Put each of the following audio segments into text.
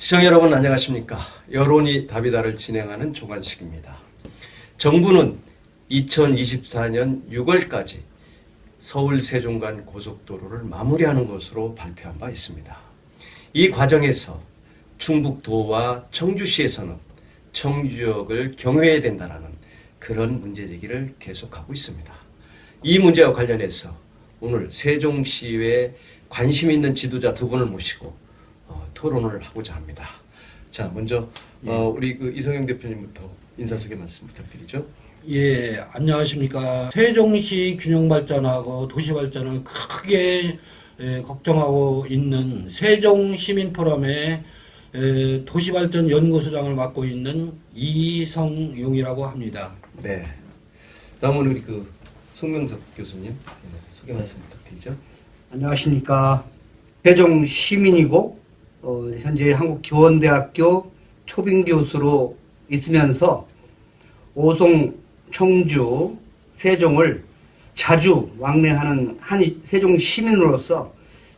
시청자 여러분 안녕하십니까. 여론이 답이다를 진행하는 조관식입니다. 정부는 2024년 6월까지 서울 세종간 고속도로를 마무리하는 것으로 발표한 바 있습니다. 이 과정에서 충북도와 청주시에서는 청주역을 경유해야 된다는 그런 문제 제기를 계속하고 있습니다. 이 문제와 관련해서 오늘 세종시에 관심 있는 지도자 두 분을 모시고 토론을 하고자 합니다. 자, 먼저 우리 이성영 대표님부터 인사소개 말씀 부탁드리죠. 예, 안녕하십니까. 세종시 균형발전하고 도시발전을 크게 걱정하고 있는 세종시민포럼의 도시발전연구소장을 맡고 있는 이성용이라고 합니다. 네. 다음은 우리 송명석 교수님 소개 말씀 부탁드리죠. 안녕하십니까. 세종 시민이고 현재 한국교원대학교 초빙 교수로 있으면서 오송, 청주, 세종을 자주 왕래하는 한 세종 시민으로서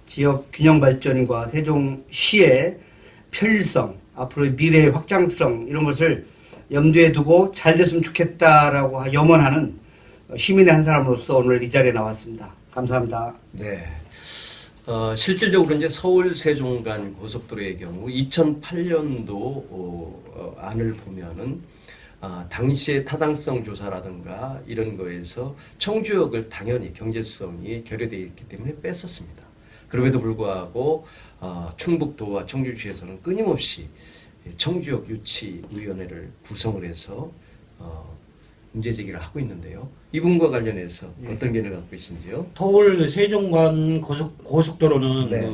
지역 균형 발전과 세종시의 편리성, 앞으로의 미래의 확장성 이런 것을 염두에 두고 잘 됐으면 좋겠다라고 염원하는 시민의 한 사람으로서 오늘 이 자리에 나왔습니다. 감사합니다. 네. 실질적으로 이제 서울 세종간 고속도로의 경우 2008년도 안을 보면은 당시의 타당성 조사라든가 이런 거에서 청주역을 당연히 경제성이 결여되어 있기 때문에 뺐었습니다. 그럼에도 불구하고 충북도와 청주시에서는 끊임없이 청주역 유치위원회를 구성을 해서 문제 제기를 하고 있는데요. 이 부분과 관련해서 어떤 견해를 갖고 계신지요? 서울 세종간 고속도로는 네.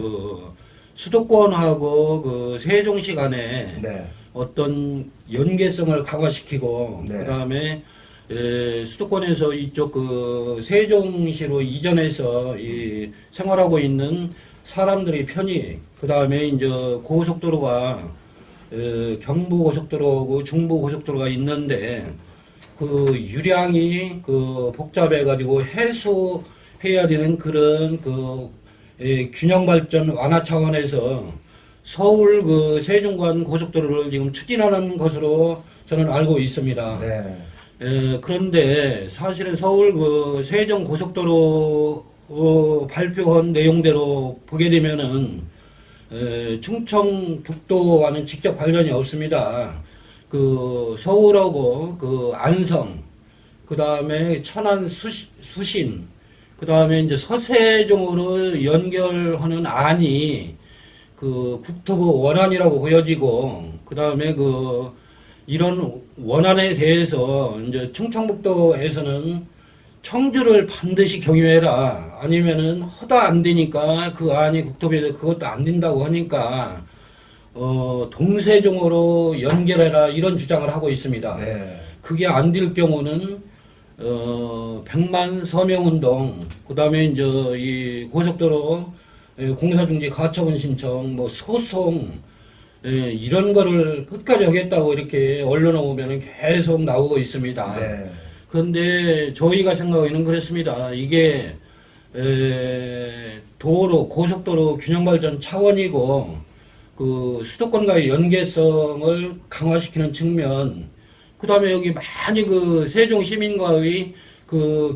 수도권하고 세종시 간에 네. 어떤 연계성을 강화시키고 네. 그다음에 수도권에서 이쪽 세종시로 이전해서 생활하고 있는 사람들의 편의, 그다음에 이제 고속도로가 경부고속도로고 중부고속도로가 있는데 그 유량이 복잡해 가지고 해소해야 되는 그런 균형 발전 완화 차원에서 서울 세종간 고속도로를 지금 추진하는 것으로 저는 알고 있습니다. 네. 그런데 사실은 서울 세종 고속도로 발표한 내용대로 보게 되면은 충청북도와는 직접 관련이 없습니다. 서울하고 안성, 그 다음에 천안 수신, 그 다음에 이제 서세종으로 연결하는 안이 국토부 원안이라고 보여지고, 그 다음에 이런 원안에 대해서 이제 충청북도에서는 청주를 반드시 경유해라, 아니면은 허다 안 되니까 그 안이 국토부에서 그것도 안 된다고 하니까 동세종으로 연결해라 이런 주장을 하고 있습니다. 네. 그게 안 될 경우는 백만 서명운동, 그다음에 이제 이 고속도로 공사중지 가처분 신청, 소송 이런 거를 끝까지 하겠다고 이렇게 언론에 보면은 계속 나오고 있습니다. 네. 그런데 저희가 생각하기는 그렇습니다. 이게 도로 고속도로 균형 발전 차원이고 수도권과의 연계성을 강화시키는 측면, 그 다음에 여기 많이 세종 시민과의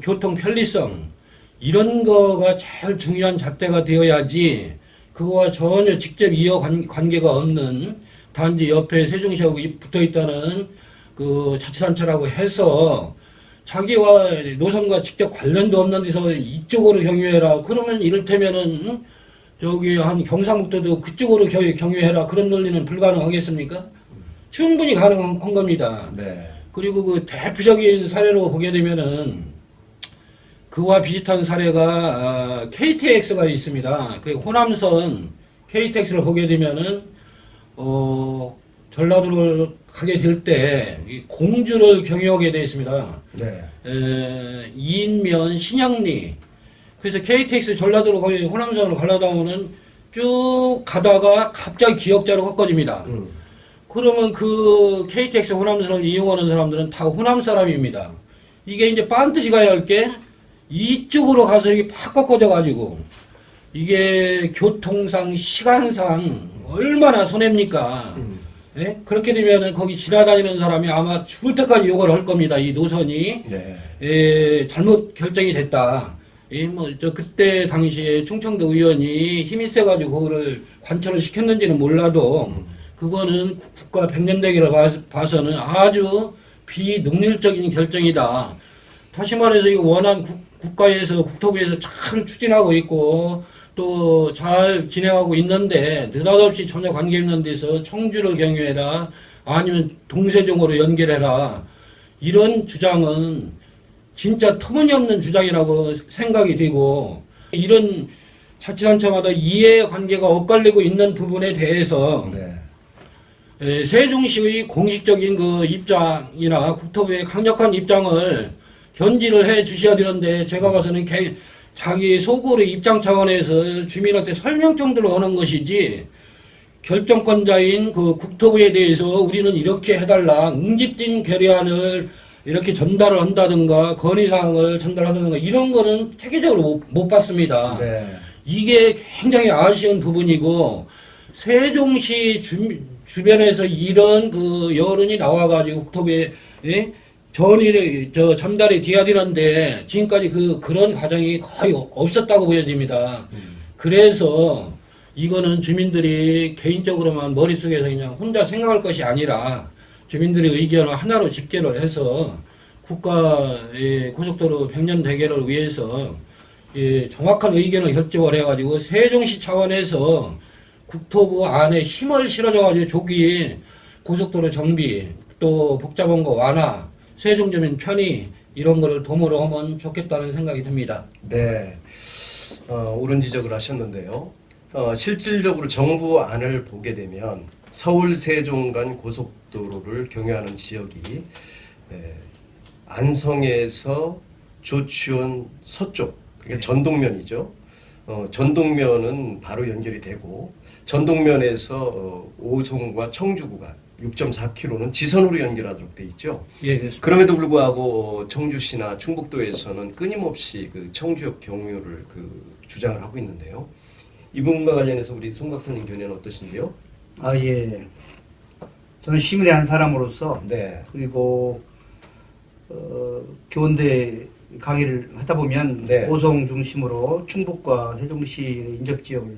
교통 편리성, 이런 거가 제일 중요한 잣대가 되어야지, 그거와 전혀 직접 이어 관계가 없는, 단지 옆에 세종시하고 붙어 있다는 자치단체라고 해서 자기와 노선과 직접 관련도 없는 데서 이쪽으로 경유해라. 그러면 이를테면은 저기 한 경상북도도 그쪽으로 경유해라, 그런 논리는 불가능하겠습니까? 충분히 가능한 겁니다. 네. 그리고 대표적인 사례로 보게 되면은 그와 비슷한 사례가 KTX가 있습니다. 호남선 KTX를 보게 되면은 전라도를 가게 될 때 공주를 경유하게 되어 있습니다. 네. 이인면, 신양리. 그래서 KTX 전라도로 거기 호남선으로 가려다 보면 쭉 가다가 갑자기 기역자로 꺾어집니다. 그러면 KTX 호남선을 이용하는 사람들은 다 호남 사람입니다. 이게 이제 반드시 가야 할 게 이쪽으로 가서 이게 팍 꺾어져 가지고 이게 교통상, 시간상 얼마나 손해입니까? 예? 그렇게 되면은 거기 지나다니는 사람이 아마 죽을 때까지 욕을 할 겁니다. 이 노선이 네. 잘못 결정이 됐다. 저 그때 당시에 충청도 의원이 힘이 세가지고 그거를 관철을 시켰는지는 몰라도 그거는 국가 백년대기를 봐서는 아주 비능률적인 결정이다. 다시 말해서 이거 원한 국가에서 국토부에서 잘 추진하고 있고 또 잘 진행하고 있는데 느닷없이 전혀 관계없는 데서 청주를 경유해라 아니면 동세종으로 연결해라 이런 주장은 진짜 터무니없는 주장이라고 생각이 되고 이런 자치단체마다 이해관계가 엇갈리고 있는 부분에 대해서 네. 세종시의 공식적인 그 입장이나 국토부의 강력한 입장을 견지를 해 주셔야 되는데 제가 봐서는 자기 속으로 입장 차원에서 주민한테 설명 정도로 하는 것이지 결정권자인 그 국토부에 대해서 우리는 이렇게 해달라 응집된 결의안을 이렇게 전달을 한다든가 건의사항을 전달한다든가 이런 거는 체계적으로 못 봤습니다. 네. 이게 굉장히 아쉬운 부분이고 세종시 주변에서 이런 그 여론이 나와가지고 국토부에 전달이 돼야 되는데 지금까지 그런 과정이 거의 없었다고 보여집니다. 그래서 이거는 주민들이 개인적으로만 머릿속에서 그냥 혼자 생각할 것이 아니라 주민들의 의견을 하나로 집계를 해서 국가의 고속도로 100년 대계를 위해서 정확한 의견을 결정을 해가지고 세종시 차원에서 국토부 안에 힘을 실어줘가지고 조기 고속도로 정비 또 복잡한 거 완화 세종주민 편의 이런 거를 도모로 하면 좋겠다는 생각이 듭니다. 네. 옳은 지적을 하셨는데요. 실질적으로 정부 안을 보게 되면 서울 세종 간 고속도로를 경유하는 지역이 안성에서 조치원 서쪽, 그러니까 전동면이죠. 전동면은 바로 연결이 되고 전동면에서 오송과 청주 구간 6.4km는 지선으로 연결하도록 돼 있죠. 예, 그럼에도 불구하고 청주시나 충북도에서는 끊임없이 그 청주역 경유를 주장을 하고 있는데요. 이 부분과 관련해서 우리 송 박사님 견해는 어떠신데요? 예. 저는 시민의 한 사람으로서 네. 그리고 교원대 강의를 하다 보면 네. 오송 중심으로 충북과 세종시의 인접 지역을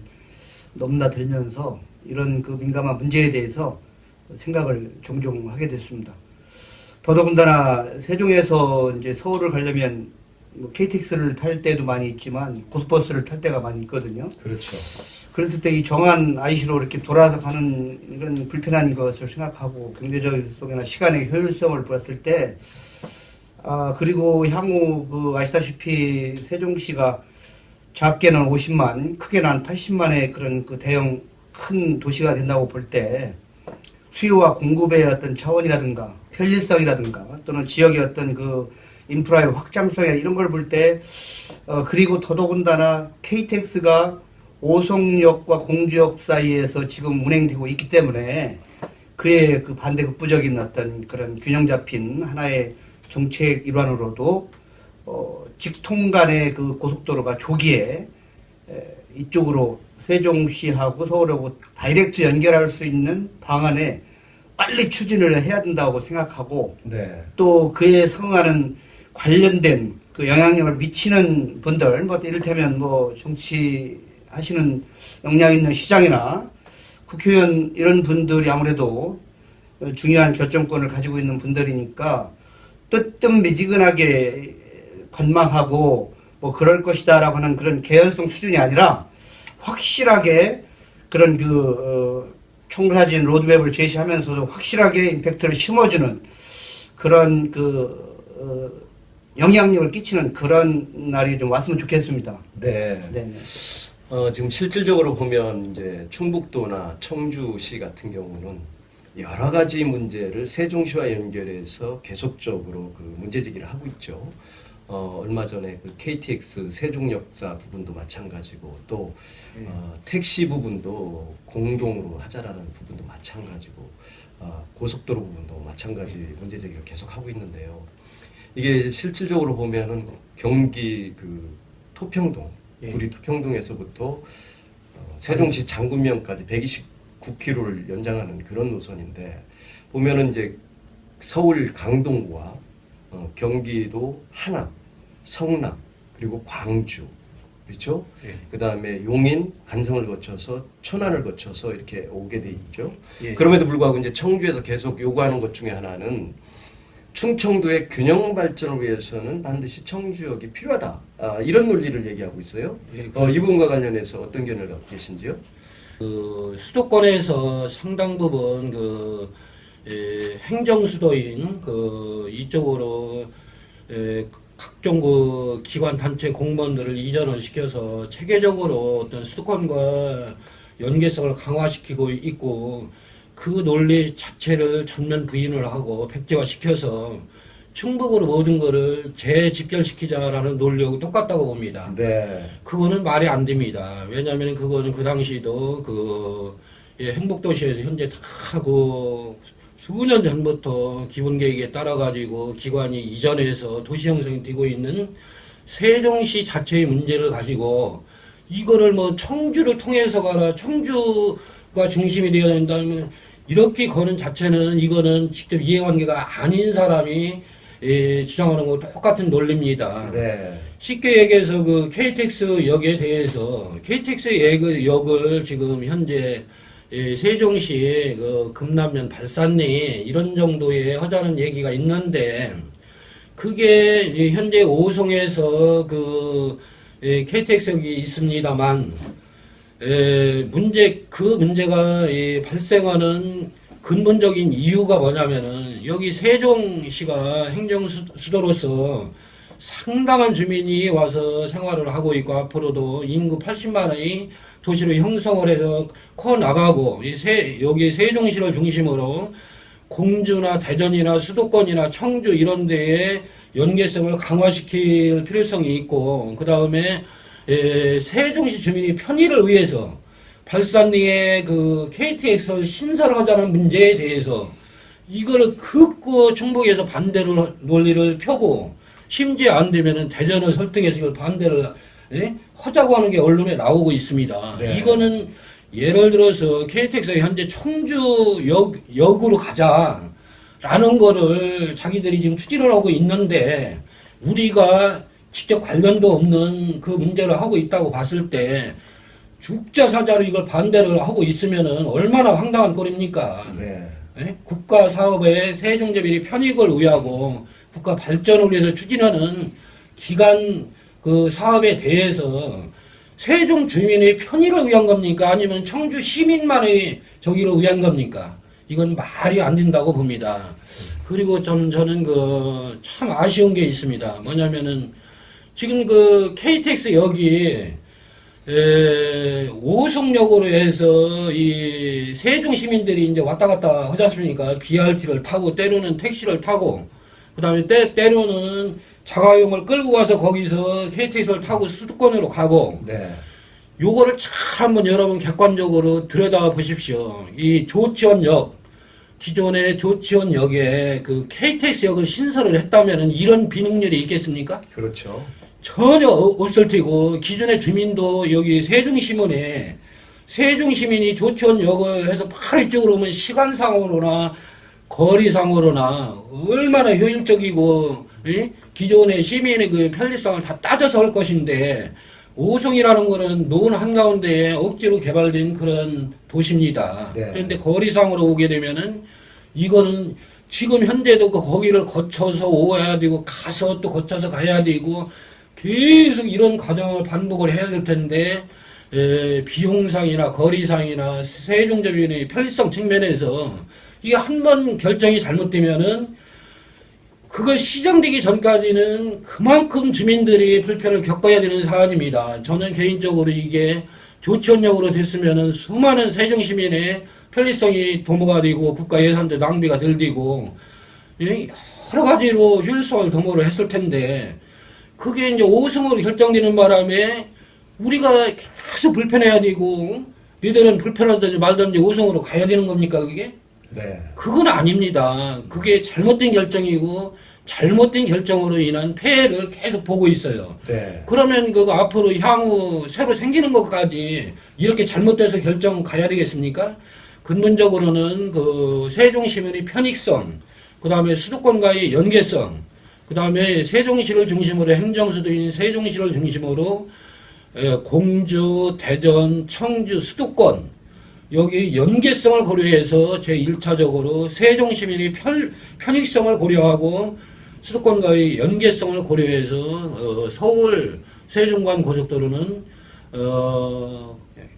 넘나들면서 이런 그 민감한 문제에 대해서 생각을 종종 하게 됐습니다. 더더군다나 세종에서 이제 서울을 가려면 KTX를 탈 때도 많이 있지만 고속버스를 탈 때가 많이 있거든요. 그렇죠. 그랬을 때 이 정한 IC로 이렇게 돌아서 가는 이런 불편한 것을 생각하고 경제적 속이나 시간의 효율성을 봤을 때 그리고 향후 아시다시피 세종시가 작게는 50만, 크게는 한 80만의 그런 대형 큰 도시가 된다고 볼 때 수요와 공급의 어떤 차원이라든가 편리성이라든가 또는 지역의 어떤 인프라의 확장성이나 이런 걸 볼 때 그리고 더더군다나 KTX가 오송역과 공주역 사이에서 지금 운행되고 있기 때문에 그의 반대 극부적인 어떤 그런 균형 잡힌 하나의 정책 일환으로도 직통 간의 고속도로가 조기에 이쪽으로 세종시하고 서울하고 다이렉트 연결할 수 있는 방안에 빨리 추진을 해야 된다고 생각하고 네. 또 그에 상응하는 관련된 영향력을 미치는 분들, 이를테면 정치하시는 역량 있는 시장이나 국회의원 이런 분들이 아무래도 중요한 결정권을 가지고 있는 분들이니까 뜨뜻미지근하게 관망하고 그럴 것이다라고 하는 그런 개연성 수준이 아니라 확실하게 그런 총사진 로드맵을 제시하면서도 확실하게 임팩트를 심어주는 그런 영향력을 끼치는 그런 날이 좀 왔으면 좋겠습니다. 네. 네. 지금 실질적으로 보면 이제 충북도나 청주시 같은 경우는 여러 가지 문제를 세종시와 연결해서 계속적으로 문제 제기를 하고 있죠. 얼마 전에 KTX 세종역사 부분도 마찬가지고 또 택시 부분도 공동으로 하자라는 부분도 마찬가지고 고속도로 부분도 마찬가지 문제 제기를 계속 하고 있는데요. 이게 실질적으로 보면은 경기 토평동 구리 토평동에서부터 세종시 장군면까지 9km를 연장하는 그런 노선인데 보면은 이제 서울 강동구와 경기도 하남, 성남 그리고 광주 그렇죠? 예. 그다음에 용인, 안성을 거쳐서 천안을 거쳐서 이렇게 오게 돼 있죠. 예. 그럼에도 불구하고 이제 청주에서 계속 요구하는 것 중에 하나는 충청도의 균형 발전을 위해서는 반드시 청주역이 필요하다. 이런 논리를 얘기하고 있어요. 예, 이 부분과 관련해서 어떤 견해를 갖고 계신지요? 그 수도권에서 상당 부분 행정 수도인 이쪽으로 각종 기관 단체 공무원들을 이전을 시켜서 체계적으로 어떤 수도권과 연계성을 강화시키고 있고 그 논리 자체를 전면 부인을 하고 백지화시켜서 충북으로 모든 거를 재집결시키자라는 논리하고 똑같다고 봅니다. 네. 그거는 말이 안 됩니다. 왜냐하면 그거는 그 당시도 행복도시에서 현재 다 수년 전부터 기본계획에 따라가지고 기관이 이전해서 도시 형성이 되고 있는 세종시 자체의 문제를 가지고 이거를 청주를 통해서 가라, 청주가 중심이 되어야 된다면 이렇게 거는 자체는 이거는 직접 이해관계가 아닌 사람이 주장하는 거 똑같은 논리입니다. 네. 쉽게 얘기해서 그 KTX 역에 대해서 KTX 역을 지금 현재 세종시 금남면 발산리 이런 정도에 하자는 얘기가 있는데 그게 현재 오송에서 KTX역이 있습니다만 문제가 발생하는 근본적인 이유가 뭐냐면은 여기 세종시가 행정 수도로서 상당한 주민이 와서 생활을 하고 있고 앞으로도 인구 80만의 도시로 형성을 해서 커 나가고 여기 세종시를 중심으로 공주나 대전이나 수도권이나 청주 이런 데에 연계성을 강화시킬 필요성이 있고 그다음에 세종시 주민의 편의를 위해서 발산리에 KTX를 신설하자는 문제에 대해서 이거를 극구 충북에서 반대를 논리를 펴고 심지어 안 되면은 대전을 설득해서 이걸 반대를 하자고 하는 게 언론에 나오고 있습니다. 네. 이거는 예를 들어서 KTX가 현재 청주역으로 가자라는 거를 자기들이 지금 추진을 하고 있는데 우리가 직접 관련도 없는 그 문제를 하고 있다고 봤을 때 죽자사자로 이걸 반대를 하고 있으면은 얼마나 황당한 꼴입니까? 네. 국가 사업의 세종대민의 편익을 위하고 국가 발전을 위해서 추진하는 기관 사업에 대해서 세종 주민의 편의를 위한 겁니까? 아니면 청주 시민만의 저기를 위한 겁니까? 이건 말이 안 된다고 봅니다. 그리고 저는 참 아쉬운 게 있습니다. 뭐냐면은 지금 KTX 역이 오송역으로 해서 이 세종 시민들이 이제 왔다 갔다 하지 않습니까? BRT를 타고 때로는 택시를 타고 그다음에 때로는 자가용을 끌고 가서 거기서 KTX를 타고 수도권으로 가고 네. 요거를 잘 한번 여러분 객관적으로 들여다 보십시오. 이 조치원역 기존의 조치원역에 KTX역을 신설을 했다면은 이런 비능률이 있겠습니까? 그렇죠. 전혀 없을 테고 기존의 주민도 여기 세종시민에 세종시민이 조치원역을 해서 바로 이쪽으로 오면 시간상으로나 거리상으로나 얼마나 효율적이고 기존의 시민의 편리성을 다 따져서 할 것인데 오송이라는 거는 노은 한가운데에 억지로 개발된 그런 도시입니다. 네. 그런데 거리상으로 오게 되면은 이거는 지금 현재도 거기를 거쳐서 오야 되고 가서 또 거쳐서 가야 되고 계속 이런 과정을 반복을 해야 될 텐데 비용상이나 거리상이나 세종대민의 편리성 측면에서 이게 한 번 결정이 잘못되면은 그걸 시정되기 전까지는 그만큼 주민들이 불편을 겪어야 되는 사안입니다. 저는 개인적으로 이게 조치원역으로 됐으면은 수많은 세종시민의 편리성이 도모가 되고 국가 예산도 낭비가 덜 되고 여러 가지로 효율성을 도모를 했을 텐데 그게 이제 오승으로 결정되는 바람에 우리가 계속 불편해야 되고 너희들은 불편하든지 말든지 오승으로 가야 되는 겁니까 그게? 네. 그건 아닙니다. 그게 잘못된 결정이고 잘못된 결정으로 인한 폐해를 계속 보고 있어요. 네. 그러면 앞으로 향후 새로 생기는 것까지 이렇게 잘못돼서 결정 가야 되겠습니까? 근본적으로는 그 세종시민의 편익성, 그 다음에 수도권과의 연계성, 그 다음에 세종시를 중심으로 행정수도인 세종시를 중심으로 공주, 대전, 청주, 수도권 여기 연계성을 고려해서 제1차적으로 세종시민의 편익성을 고려하고 수도권과의 연계성을 고려해서 서울 세종간 고속도로는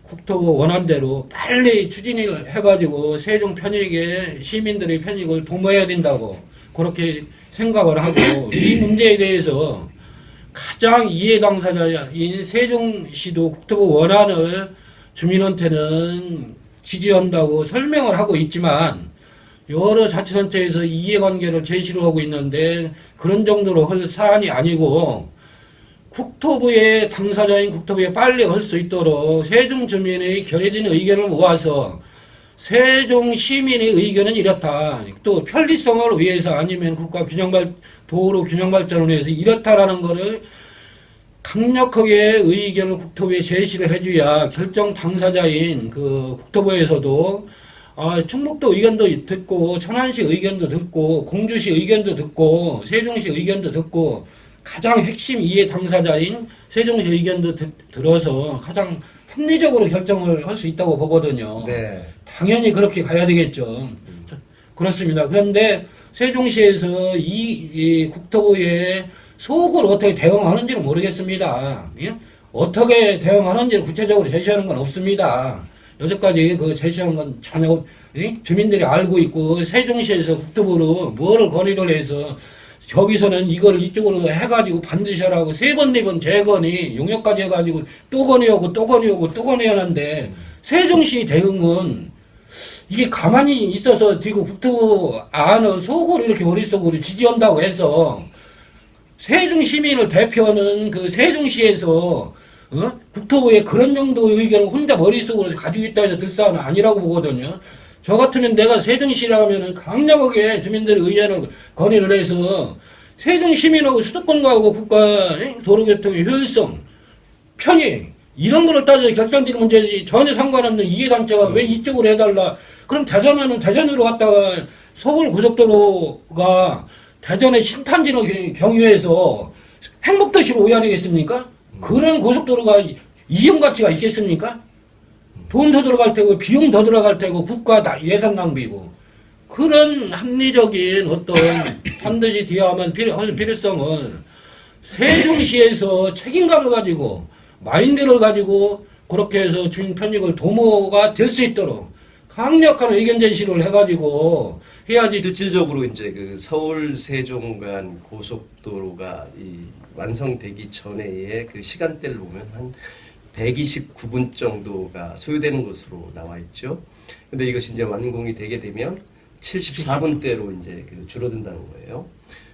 국토부 원안대로 빨리 추진을 해가지고 세종 편익에 시민들의 편익을 도모해야 된다고 그렇게 생각을 하고 이 문제에 대해서 가장 이해 당사자인 세종시도 국토부 원안을 주민한테는 지지한다고 설명을 하고 있지만 여러 자치단체에서 이해관계를 제시를 하고 있는데 그런 정도로 할 사안이 아니고 국토부의 당사자인 국토부에 빨리 할 수 있도록 세종 주민의 결여된 의견을 모아서 세종 시민의 의견은 이렇다. 또 편리성을 위해서 아니면 도로 균형 발전을 위해서 이렇다라는 거를 강력하게 의견을 국토부에 제시를 해줘야 결정 당사자인 그 국토부에서도 충북도 의견도 듣고 천안시 의견도 듣고 공주시 의견도 듣고 세종시 의견도 듣고 가장 핵심 이해 당사자인 세종시 의견도 들어서 가장 합리적으로 결정을 할 수 있다고 보거든요. 네. 당연히 그렇게 가야 되겠죠. 그렇습니다. 그런데 세종시에서 이 국토부의 속을 어떻게 대응하는지는 모르겠습니다. 예? 어떻게 대응하는지를 구체적으로 제시하는 건 없습니다. 여태까지 그 제시한 건 전혀 주민들이 알고 있고 세종시에서 국토부로 뭐를 건의를 해서 저기서는 이걸 이쪽으로 해가지고 반드시 하라고 세 번, 네 번 재건의 용역까지 해가지고 또 건의하고 또 건의하고 또 건의하는데 세종시 대응은 이게 가만히 있어서 뒤고 국토부 안을 속으로 이렇게 머릿속으로 지지한다고 해서 세종 시민을 대표하는 그 세종시에서 국토부에 그런 정도의 의견을 혼자 머릿속으로 가지고 있다 해서 들 사안은 아니라고 보거든요. 저 같으면 내가 세종시라면 강력하게 주민들의 의견을 건의를 해서 세종시민하고 수도권과하고 국가 도로교통의 효율성, 편의 이런 거를 따져서 결정되는 문제지 전혀 상관없는 이해단체가 왜 이쪽으로 해달라. 그럼 대전에는 대전으로 갔다가 서울 고속도로가 대전의 신탄진을 경유해서 행복도시로 오야 되겠습니까? 그런 고속도로가 이용 가치가 있겠습니까? 돈 더 들어갈 테고 비용 더 들어갈 테고 국가 예산 낭비고 그런 합리적인 어떤 반드시 뒤야만 필요성을 세종시에서 책임감을 가지고 마인드를 가지고 그렇게 해서 주민 편익을 도모가 될 수 있도록 강력한 의견 제시를 해가지고 해야지. 실질적으로 이제 그 서울 세종 간 고속도로가 완성되기 전에의 그 시간대를 보면 한 129분 정도가 소요되는 것으로 나와 있죠. 근데 이것이 이제 완공이 되게 되면 74분대로 이제 줄어든다는 거예요.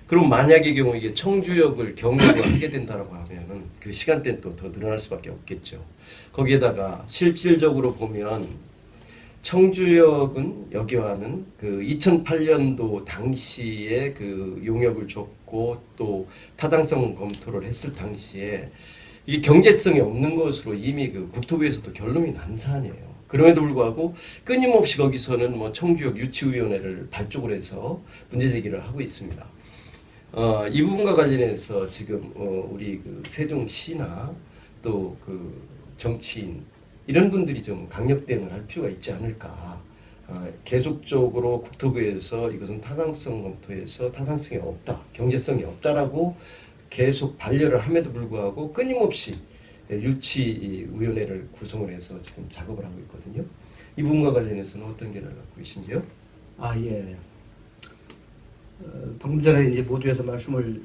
그럼 만약의 경우 이게 청주역을 경유로 하게 된다라고 하면은 그 시간대는 또 더 늘어날 수밖에 없겠죠. 거기에다가 실질적으로 보면 청주역은 여기와는 그 2008년도 당시에 그 용역을 줬고 또 타당성 검토를 했을 당시에 이게 경제성이 없는 것으로 이미 그 국토부에서도 결론이 난 사안이에요. 그럼에도 불구하고 끊임없이 거기서는 뭐 청주역 유치위원회를 발족을 해서 문제 제기를 하고 있습니다. 이 부분과 관련해서 지금 우리 그 세종시나 또 그 정치인 이런 분들이 좀 강력 대응을 할 필요가 있지 않을까. 계속적으로 국토부에서 이것은 타당성 검토에서 타당성이 없다, 경제성이 없다라고 계속 반려를 함에도 불구하고 끊임없이 유치위원회를 구성을 해서 지금 작업을 하고 있거든요. 이 부분과 관련해서는 어떤 견해를 갖고 계신지요? 예. 방금 전에 이제 모두에서 말씀을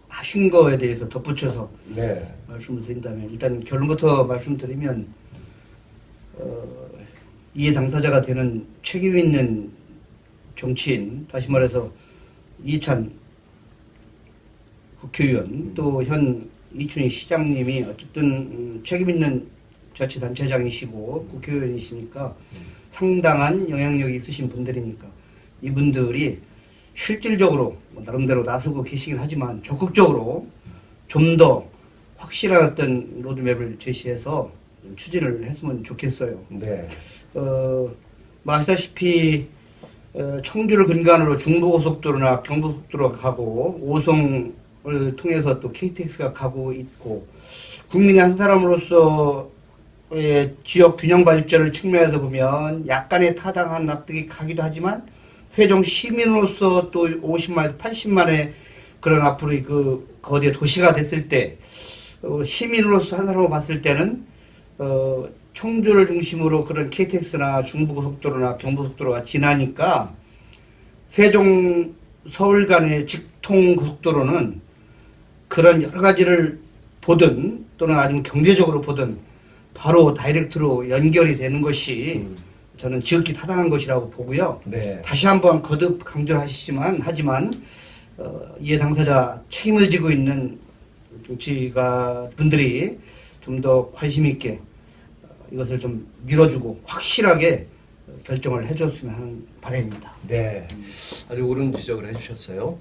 하신 거에 대해서 덧붙여서 네. 말씀을 드린다면 일단 결론부터 말씀드리면 이해 당사자가 되는 책임 있는 정치인, 다시 말해서 이해찬 국회의원 또 현 이춘희 시장님이 어쨌든 책임 있는 자치단체장이시고 국회의원이시니까 상당한 영향력이 있으신 분들이니까 이분들이 실질적으로 나름대로 나서고 계시긴 하지만 적극적으로 좀 더 확실한 어떤 로드맵을 제시해서 추진을 했으면 좋겠어요. 네. 뭐 아시다시피 청주를 근간으로 중부고속도로나 경부고속도로가 가고 오송을 통해서 또 KTX가 가고 있고 국민의 한 사람으로서 지역 균형 발전을 측면에서 보면 약간의 타당한 납득이 가기도 하지만 세종 시민으로서 또 50만에서 80만의 그런 앞으로 그 거대 도시가 됐을 때 시민으로서 한 사람으로 봤을 때는 청주를 중심으로 그런 KTX나 중부고속도로나 경부고속도로가 지나니까 세종 서울 간의 직통 고속도로는 그런 여러 가지를 보든 또는 아니면 경제적으로 보든 바로 다이렉트로 연결이 되는 것이 저는 지극히 타당한 것이라고 보고요. 네. 다시 한번 거듭 강조하시지만 하지만 이해 당사자 책임을 지고 있는 정치가 분들이 좀 더 관심 있게 이것을 좀 밀어주고 확실하게 결정을 해줬으면 하는 바람입니다. 네, 아주 옳은 지적을 해주셨어요.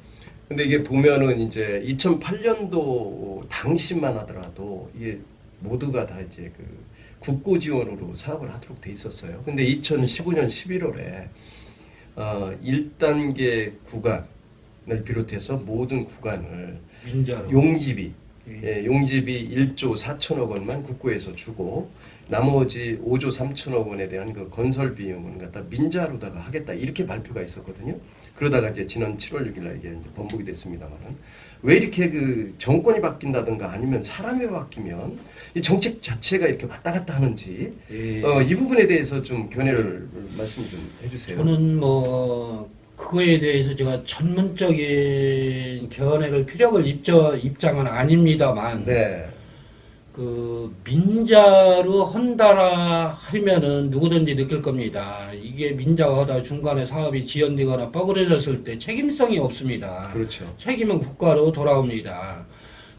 근데 이게 보면은 이제 2008년도 당시만 하더라도 이게 모두가 다 이제 그 국고 지원으로 사업을 하도록 돼 있었어요. 근데 2015년 11월에 1단계 구간을 비롯해서 모든 구간을 민자로. 용집이 1조 4천억 원만 국고에서 주고 나머지 5조 3천억 원에 대한 그 건설 비용은 갖다 민자로다가 하겠다 이렇게 발표가 있었거든요. 그러다가 이제 지난 7월 6일 날 이게 이제 번복이 됐습니다만은 왜 이렇게 그 정권이 바뀐다든가 아니면 사람이 바뀌면 이 정책 자체가 이렇게 왔다 갔다 하는지 이 부분에 대해서 좀 견해를 말씀 좀 해주세요. 저는 뭐 그거에 대해서 제가 전문적인 견해를 피력을 입장은 아닙니다만 네. 그 민자로 헌다라 하면은 누구든지 느낄 겁니다. 이게 민자가 하다 중간에 사업이 지연되거나 뻐그러졌을 때 책임성이 없습니다. 그렇죠. 책임은 국가로 돌아옵니다.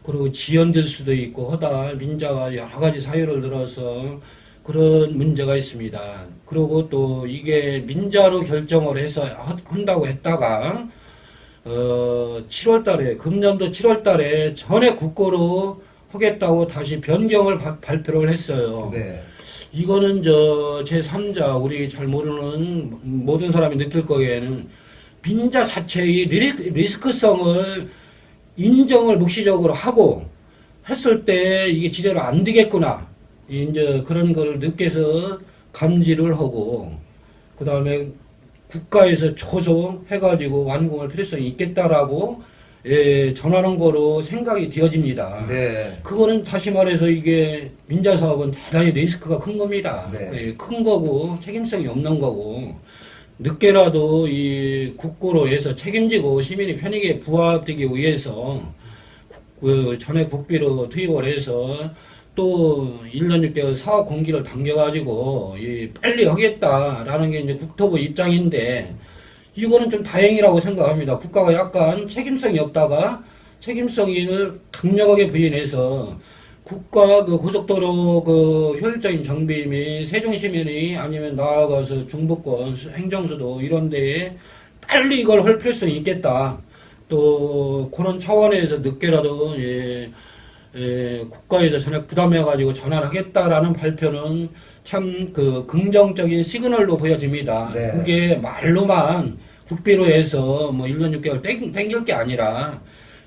그리고 지연될 수도 있고 하다 민자가 여러 가지 사유를 들어서 그런 문제가 있습니다. 그리고 또 이게 민자로 결정을 해서 한다고 했다가 7월 달에 금년도 7월 달에 전액 국고로 하겠다고 다시 변경을 발표를 했어요. 네. 이거는 제3자 우리 잘 모르는 모든 사람이 느낄 거에는 민자 자체의 리스크성을 인정을 묵시적으로 하고 했을 때 이게 지대로 안 되겠구나. 이제 그런 거를 느껴서 감지를 하고 그 다음에 국가에서 초소해가지고 완공할 필요성이 있겠다라고 전하는 거로 생각이 되어집니다. 네. 그거는 다시 말해서 이게 민자 사업은 대단히 리스크가 큰 겁니다. 네. 큰 거고 책임성이 없는 거고 늦게라도 이 국고로 해서 책임지고 시민의 편익에 부합되기 위해서 그 전액 국비로 투입을 해서 또 1년 6개월 사업 공기를 당겨가지고 빨리 하겠다라는 게 이제 국토부 입장인데 이거는 좀 다행이라고 생각합니다. 국가가 약간 책임성이 없다가 책임성을 강력하게 부인해서 국가 그 고속도로 그 효율적인 정비 및 세종시민이 아니면 나아가서 중부권 행정수도 이런 데에 빨리 이걸 할 필요성이 있겠다. 또 그런 차원에서 늦게라도 국가에서 전액 부담해가지고 전환하겠다라는 발표는 참 그 긍정적인 시그널로 보여집니다. 네. 그게 말로만 국비로 해서 뭐 1년 6개월 땡길 게 아니라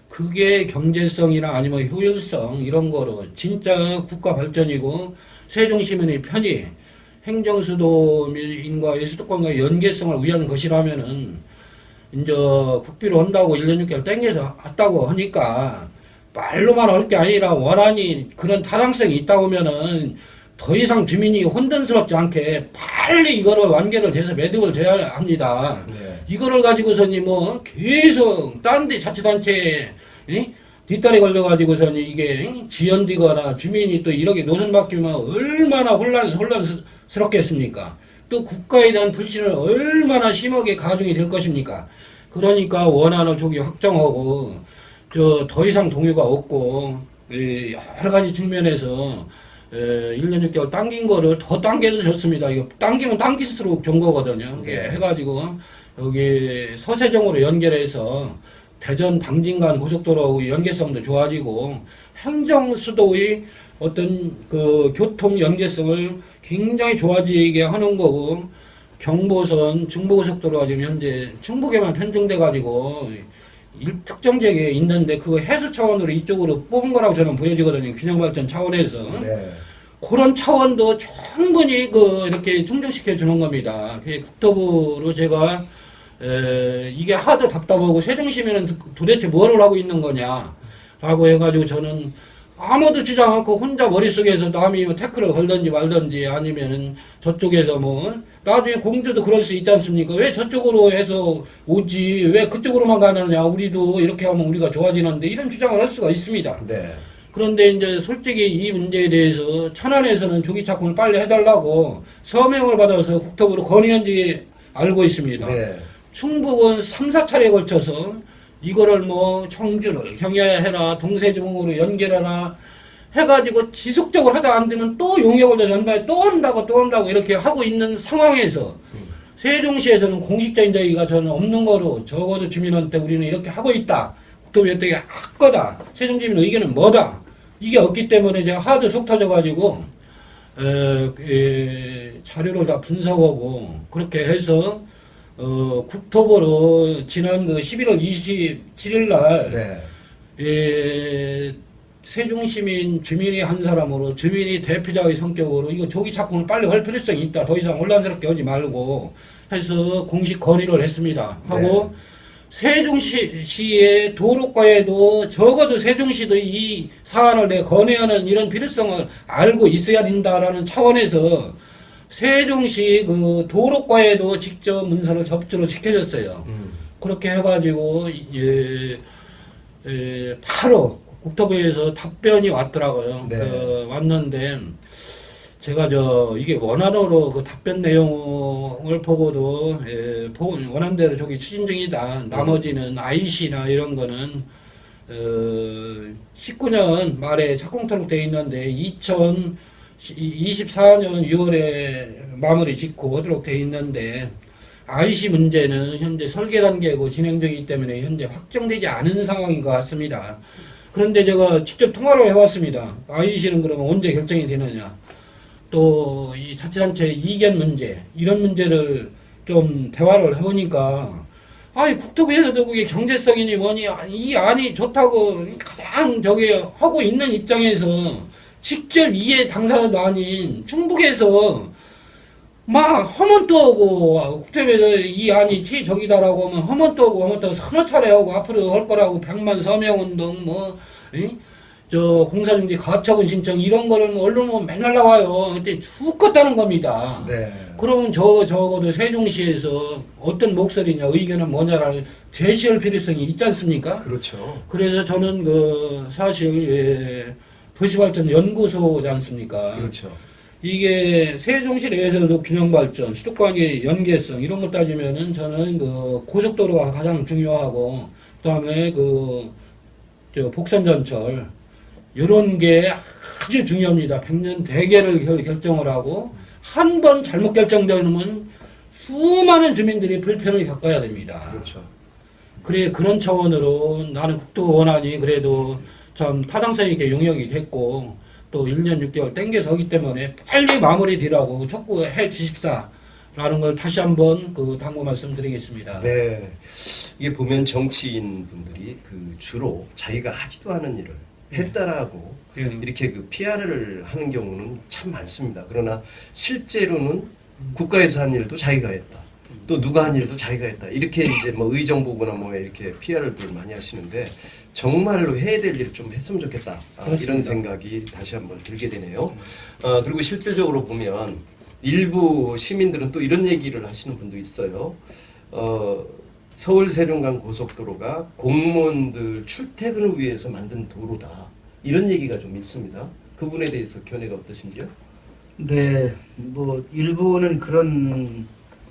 그게 경제성이나 아니면 효율성 이런 거로 진짜 국가 발전이고 세종시민의 편의 행정수도인과의 수도권과의 연계성을 위한 것이라면은 이제 국비로 한다고 1년 6개월 땡겨서 했다고 하니까 말로만 할 게 아니라 원안이 그런 타당성이 있다고 하면은 더 이상 주민이 혼돈스럽지 않게 빨리 이거를 완결을 돼서 매듭을 져야 합니다. 네. 이거를 가지고서니 뭐 계속 딴 데 자치단체에 뒷다리 걸려가지고서니 이게 지연되거나 주민이 또 이렇게 노선 바뀌면 얼마나 혼란스럽겠습니까? 또 국가에 대한 불신을 얼마나 심하게 가중이 될 것입니까? 그러니까 원안을 저기 확정하고 더 이상 동요가 없고 여러 가지 측면에서 1년 6개월 당긴 거를 더 당겨도 좋습니다. 이거 당기면 당길수록 좋은 거거든요. 네. 해가지고 여기 서세종으로 연결해서 대전 당진간 고속도로 연계성도 좋아지고 행정수도의 어떤 그 교통 연계성을 굉장히 좋아지게 하는 거고 경부선 중부고속도로가 지금 현재 충북에만 편중돼 가지고 특정 지역에 있는데 그거 해수 차원으로 이쪽으로 뽑은 거라고 저는 보여지거든요. 균형 발전 차원에서. 네. 그런 차원도 충분히 이렇게 충족시켜 주는 겁니다. 국토부로 제가 이게 하도 답답하고 세종시민은 도대체 뭘 하고 있는 거냐라고 해가지고 저는 아무도 주장 않고 혼자 머릿속에서 남이 뭐 태클을 걸든지 말든지 아니면은 저쪽에서 뭐 나중에 공주도 그럴 수 있지 않습니까? 왜 저쪽으로 해서 오지 왜 그쪽으로만 가느냐 우리도 이렇게 하면 우리가 좋아지는데 이런 주장을 할 수가 있습니다. 네. 그런데 이제 솔직히 이 문제에 대해서 천안에서는 조기 착공을 빨리 해달라고 서명을 받아서 국토부로 건의한지 알고 있습니다. 네. 충북은 3, 4차례에 걸쳐서 이거를 뭐 청주를 경야해라 동세종으로 연결하라 해가지고 지속적으로 하다 안 되면 또 용역을 더 전달해 또 온다고 이렇게 하고 있는 상황에서 세종시에서는 공식적인 저희가 저는 없는 거로 적어도 주민한테 우리는 이렇게 하고 있다. 국토부 어떻게 할 거다. 세종주민 의견은 뭐다. 이게 없기 때문에 제가 하도 속 터져가지고 자료를 다 분석하고 그렇게 해서 국토부로 지난 11월 27일 날 네. 세종시민 주민이 한 사람으로 주민이 대표자의 성격으로 이거 조기 착공을 빨리 할 필요성이 있다. 더 이상 혼란스럽게 하지 말고 해서 공식 건의를 했습니다. 하고 세종시의 도로과에도 적어도 세종시도 이 사안을 내 건의하는 이런 필요성을 알고 있어야 된다라는 차원에서 세종시 도로과에도 직접 문서를 접수를 시켜줬어요. 그렇게 해가지고 바로 국토부에서 답변이 왔더라고요. 네. 왔는데 제가 이게 원안으로 그 답변 내용을 보고도 원한 대로 저기 추진 중이다. 나머지는 IC나 이런 거는 19년 말에 착공登録돼 있는데 2024년 6월에 마무리 짓고 하도록 돼 있는데 IC 문제는 현재 설계 단계고 진행 중이기 때문에 현재 확정되지 않은 상황인 것 같습니다. 그런데 제가 직접 통화를 해봤습니다. IC는 그러면 언제 결정이 되느냐. 또 이 자치단체 이견 문제 이런 문제를 좀 대화를 해보니까 국토부에서도 그게 경제성이니 뭐니 이 안이 좋다고 가장 하고 있는 입장에서 직접 이해 당사자도 아닌 충북에서 막 허문 떠오고 국토부에서 이 안이 저기다라고 하면 허문 떠오고 서너 차례 하고 앞으로 할 거라고 100만 서명운동 공사중지 가처분 신청 이런 거를 언론 보면 맨날 나와요. 근데 죽겠다는 겁니다. 네. 그러면 적어도 세종시에서 어떤 목소리냐 의견은 뭐냐라는 제시할 필요성이 있지 않습니까? 그렇죠. 그래서 저는 사실 도시발전 연구소지 않습니까? 그렇죠. 이게 세종시 내에서도 균형발전, 수도권의 연계성 이런 것 따지면은 저는 고속도로가 가장 중요하고 그다음에 복선전철 이런 게 아주 중요합니다. 100년 대계를 결정을 하고 한 번 잘못 결정되면 수많은 주민들이 불편을 겪어야 됩니다. 그렇죠. 그런 차원으로 나는 국토 원안이 그래도 참 타당성 있게 용역이 됐고 또 1년 6개월 땡겨서 하기 때문에 빨리 마무리 되라고 촉구해 주십사라는 걸 다시 한번 당부 말씀드리겠습니다. 네. 이게 보면 정치인 분들이 주로 자기가 하지도 않은 일을 했다라고 이렇게 PR을 하는 경우는 참 많습니다. 그러나 실제로는 국가에서 한 일도 자기가 했다. 또 누가 한 일도 자기가 했다. 이렇게 이제 의정부거나 이렇게 PR들 많이 하시는데 정말로 해야 될 일을 좀 했으면 좋겠다. 이런 생각이 다시 한번 들게 되네요. 그리고 실질적으로 보면 일부 시민들은 또 이런 얘기를 하시는 분도 있어요. 서울 세종간 고속도로가 공무원들 출퇴근을 위해서 만든 도로다. 이런 얘기가 좀 있습니다. 그 부분에 대해서 견해가 어떠신지요? 네, 일부는 그런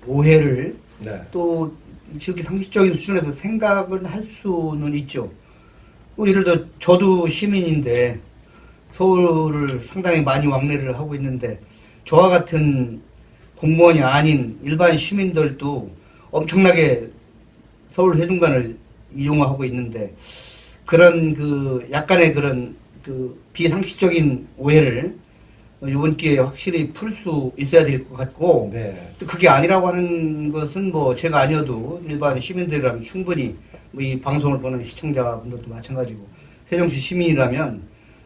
오해를 네. 또 지극히 상식적인 수준에서 생각을 할 수는 있죠. 예를 들어 저도 시민인데 서울을 상당히 많이 왕래를 하고 있는데 저와 같은 공무원이 아닌 일반 시민들도 엄청나게 서울 세종간을 이용하고 있는데 그런 약간의 그런 비상식적인 오해를 이번 기회에 확실히 풀 수 있어야 될 것 같고 네. 또 그게 아니라고 하는 것은 뭐 제가 아니어도 일반 시민들이라면 충분히 뭐 이 방송을 보는 시청자분들도 마찬가지고 세종시 시민이라면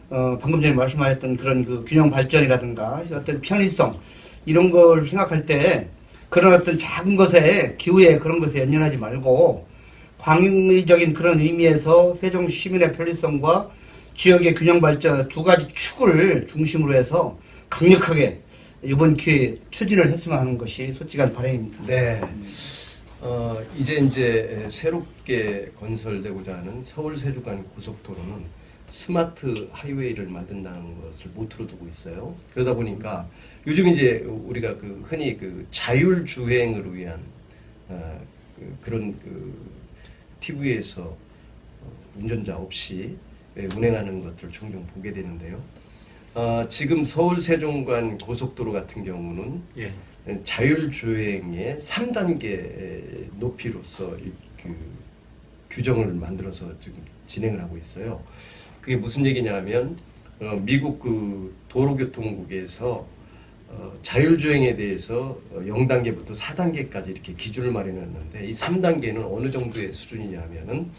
방금 전에 말씀하셨던 그런 그 균형 발전이라든가 어떤 편의성 이런 걸 생각할 때 그런 어떤 작은 것에 기후에 그런 것에 연연하지 말고 광의적인 그런 의미에서 세종시 시민의 편리성과 지역의 균형 발전 두 가지 축을 중심으로 해서 강력하게 이번 기회에 추진을 했으면 하는 것이 솔직한 바람입니다. 네. 이제 새롭게 건설되고자 하는 서울 세종 간 고속도로는 스마트 하이웨이를 만든다는 것을 모토로 두고 있어요. 그러다 보니까 요즘 이제 우리가 그 흔히 그 자율 주행을 위한 그런 TV에서 운전자 없이 운행하는 것들을 종종 보게 되는데요. 지금 서울 세종간 고속도로 같은 경우는 예. 자율주행의 3단계 높이로서 그 규정을 만들어서 지금 진행을 하고 있어요. 그게 무슨 얘기냐면 미국 그 도로교통국에서 자율주행에 대해서 0단계부터 4단계까지 이렇게 기준을 마련했는데 이 3단계는 어느 정도의 수준이냐면은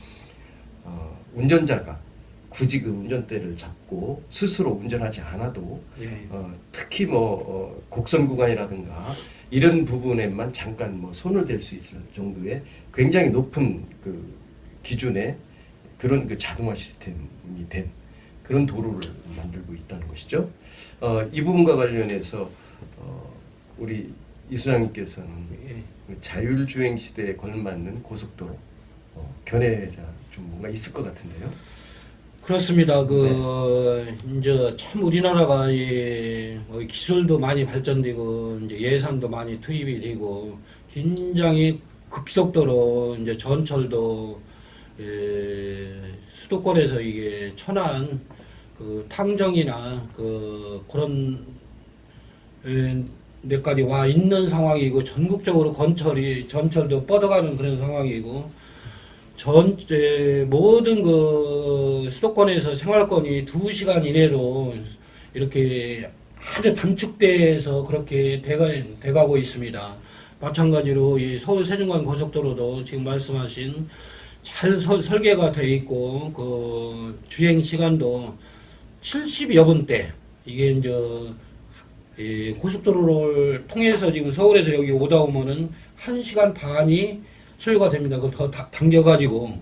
운전자가 굳이 그 운전대를 잡고 스스로 운전하지 않아도 예. 특히 곡선 구간이라든가 이런 부분에만 잠깐 손을 댈 수 있을 정도의 굉장히 높은 그 기준의 그런 그 자동화 시스템이 된 그런 도로를 만들고 있다는 것이죠. 이 부분과 관련해서 우리 이 소장님께서는 그 자율주행 시대에 걸맞는 고속도로 견해자 좀 뭔가 있을 것 같은데요. 그렇습니다. 이제 참 우리나라가 기술도 많이 발전되고 이제 예산도 많이 투입이 되고 굉장히 급속도로 이제 전철도 수도권에서 이게 천안 그 탕정이나 그런 데까지 와 있는 상황이고 전국적으로 전철도 뻗어가는 그런 상황이고 모든 그 수도권에서 생활권이 2시간 이내로 이렇게 아주 단축돼서 그렇게 돼가고 있습니다. 마찬가지로 이 서울 세종간 고속도로도 지금 말씀하신 잘 설계가 돼 있고 그 주행 시간도 70여 분대 이게 이제 이 고속도로를 통해서 지금 서울에서 여기 오다 보면은 1시간 반이 소요가 됩니다. 그걸 더 당겨가지고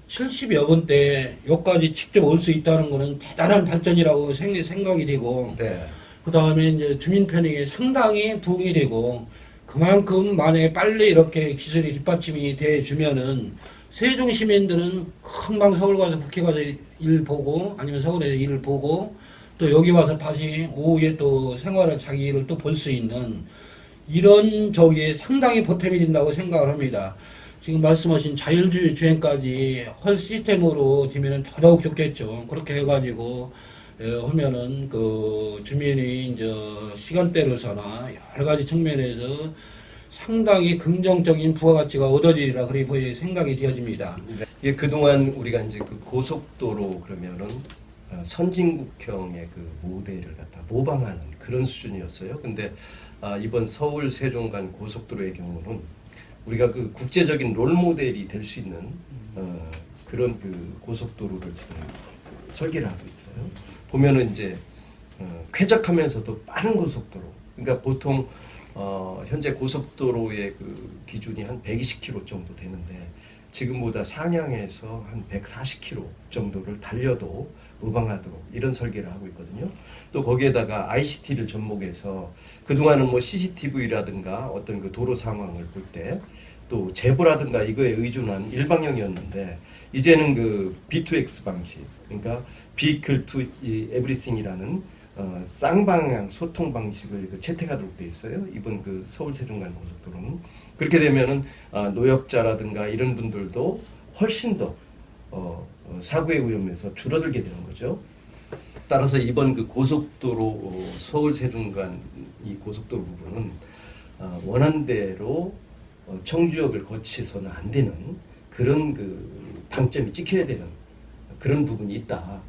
70여 분대 여기까지 직접 올 수 있다는 것은 대단한 발전이라고 생각이 되고 네. 그 다음에 이제 주민 편익에 상당히 부응이 되고 그만큼 만약에 빨리 이렇게 기술이 뒷받침이 돼 주면은 세종 시민들은 금방 서울 가서 국회 가서 일 보고 아니면 서울에서 일을 보고 또 여기 와서 다시 오후에 또 생활을 자기 일을 또 볼 수 있는 이런 저기에 상당히 보탬이 된다고 생각을 합니다. 지금 말씀하신 자율주행까지 헐 시스템으로 되면은 더더욱 좋겠죠. 그렇게 해가지고 하면은 그 주민이 이제 시간대로서나 여러 가지 측면에서 상당히 긍정적인 부가가치가 얻어지리라 그렇게 생각이 되어집니다. 네. 그동안 우리가 이제 그 고속도로 그러면은 선진국형의 그 모델을 갖다 모방하는 그런 수준이었어요. 근데 이번 서울 세종간 고속도로의 경우는 우리가 그 국제적인 롤 모델이 될 수 있는 그런 그 고속도로를 지금 설계를 하고 있어요. 보면은 이제 쾌적하면서도 빠른 고속도로. 그러니까 보통 현재 고속도로의 그 기준이 한 120km 정도 되는데 지금보다 상향해서 한 140km 정도를 달려도 무방하도록 이런 설계를 하고 있거든요. 또 거기에다가 ICT를 접목해서 그동안은 CCTV라든가 어떤 그 도로 상황을 볼 때 또 제보라든가 이거에 의존한 일방형이었는데 이제는 그 B2X 방식, 그러니까 Vehicle to Everything이라는 쌍방향 소통 방식을 채택하도록 돼 있어요. 이번 그 서울 세종간 고속도로는 그렇게 되면은 노약자라든가 이런 분들도 훨씬 더 사고의 위험에서 줄어들게 되는 거죠. 따라서 이번 그 고속도로 서울 세종간 이 고속도로 부분은 원한대로 청주역을 거치서는 안 되는 그런 그 방점이 찍혀야 되는 그런 부분이 있다.